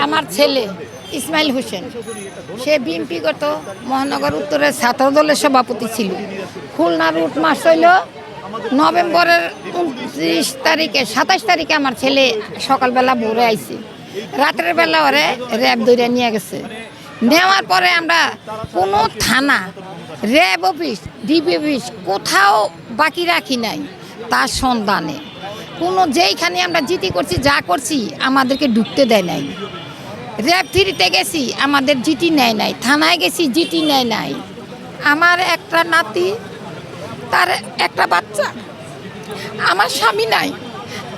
আমার ছেলে ইসমাইল হোসেন, সে বিএনপিগত মহানগর উত্তরের ছাত্রদলের সভাপতি ছিল। খুলনা রুট মাস হইল নভেম্বরের 29 তারিখে 27 তারিখে আমার ছেলে সকালবেলা ভোরে আইছে, রাতের বেলা ওরে র্যাব ধরে নিয়ে গেছে। নেওয়ার পরে আমরা কোনো থানা, র্যাব অফিস, ডিবি অফিস কোথাও বাকি রাখি নাই তার সন্ধানে। কোনো যেইখানে আমরা জিটি করছি, যা করছি, আমাদেরকে ঢুকতে দেয় নাই। র্যাব 3-তে গেছি, আমাদের জিটি নেয় নাই। থানায় গেছি, জিটি নেয় নাই। আমার একটা নাতি, তার একটা বাচ্চা, আমার স্বামী নাই।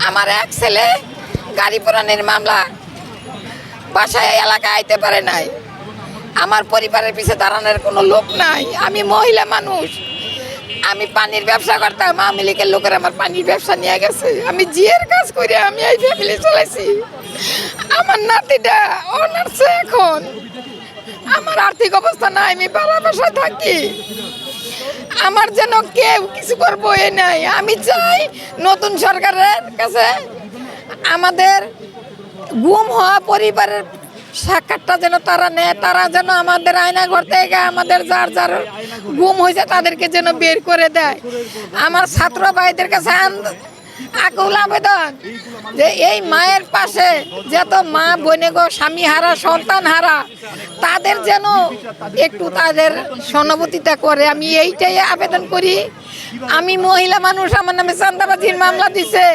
আমার এক ছেলে গাড়ি পোড়ানোর মামলা, বাসায় এলাকায় আইতে পারে নাই। আমার পরিবারের পিছিয়ে দাঁড়ানোর কোনো লোক নাই। আমি মহিলা মানুষ, আমি পানির ব্যবসা করতাম। আওয়ামী লীগের লোকের আমার পানির ব্যবসা নিয়ে গেছে। আমি জিয়ের কাজ করে আমি এই ফ্যামিলি চালাইছি। আমার নাতিটা অনার্সে এখন। আমার আর্থিক অবস্থা নাই, আমি ভাড়া বাসায় থাকি। আমার যেন কেউ কিছু করবো এ নাই। আমি চাই নতুন সরকারের কাছে আমাদের গুম হওয়া পরিবারের সাক্ষাৎটা যেন তারা নেয়। তারা যেন আমাদের আয়নাঘর থেকে আমাদের যার যার গুম হয়েছে তাদেরকে যেন বের করে দেয়। আমার ছাত্র ভাইদের কাছে আকুল আবেদন যে এই মায়ের পাশে যত মা বোনে গো, স্বামী হারা, সন্তান হারা, তাদের যেন একটু তাদের সহানুভূতিটা করে। আমি এইটাই আবেদন করি। আমি মহিলা মানুষ, আমার নামে চাঁদাবাজির মামলা দিছে।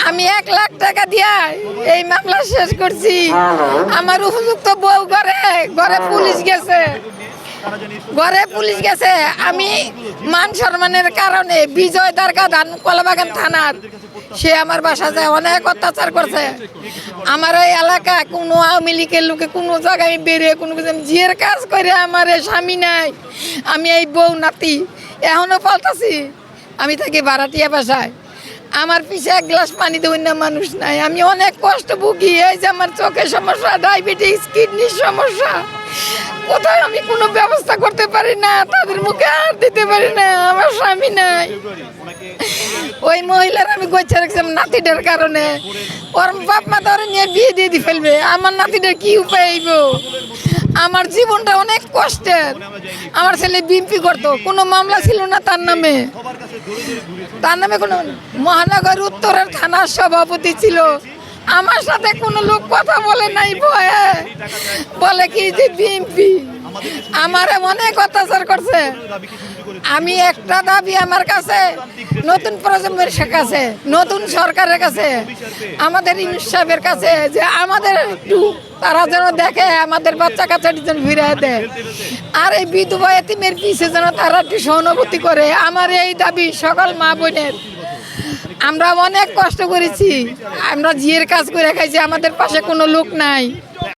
আমি 1 লাখ টাকা দিয়া এই মামলা শেষ করছি। আমার উপযুক্ত বউ ঘরে পুলিশ গেছে, আমি মান সম্মানের কারণে বিজয় দারগা কলাবাগান থানার সে আমার বাসা যায় অনেক অত্যাচার করছে। আমার এই এলাকা কোনো আওয়ামী লীগের লোকে কোনো জায়গায় আমি বেরিয়ে কোনো কিছু জিয়ের কাজ করে আমার স্বামী নাই। আমি এই বউ নাতি এখনও পাল্টাছি। আমি থাকি ভাড়াটিয়া বাসায়। আমার পিছে 1 গ্লাস পানি দেবেন না মানুষ নাই। আমি অনেক কষ্ট ভুগি। এই যে আমার চোখের সমস্যা, ডায়াবেটিস, কিডনির সমস্যা, কোথায় আমি কোনো ব্যবস্থা করতে পারি না, তাদের মুখে আর দিতে পারি না। আমার স্বামী নাই। ওই মহিলার আমি গোছা রাখছিলাম নাতিটার কারণে। ওর বাপ মা ধরে নিয়ে বিয়ে দিয়ে ফেলবে। আমার নাতিটার কি উপায় হইব? আমার জীবনটা অনেক কষ্টের। আমার ছেলে বিএনপি করতো, কোনো মামলা ছিল না তার নামে। কোনো মহানগর উত্তরের থানার সভাপতি ছিল। আমার সাথে কোনো লোক কথা বলে নাই, ভয়ে বলে কি যে বিএনপি। আমার অনেক অত্যাচার করছে। আমি একটা দাবি আমার কাছে, নতুন প্রজন্মের কাছে, নতুন সরকারের কাছে, আমাদের ইউনুস সাহেবের কাছে, যে আমাদের একটু তারা যেন দেখে আমাদের বাচ্চা কাচ্চাটি যেন ফিরে দেয়। আর এই বিধবা এতিমের পিছিয়ে যেন তারা একটু সহানুভূতি করে। আমার এই দাবি সকল মা বোনের। আমরা অনেক কষ্ট করেছি, আমরা জিয়ের কাজ করে খাইছি, আমাদের পাশে কোনো লোক নাই।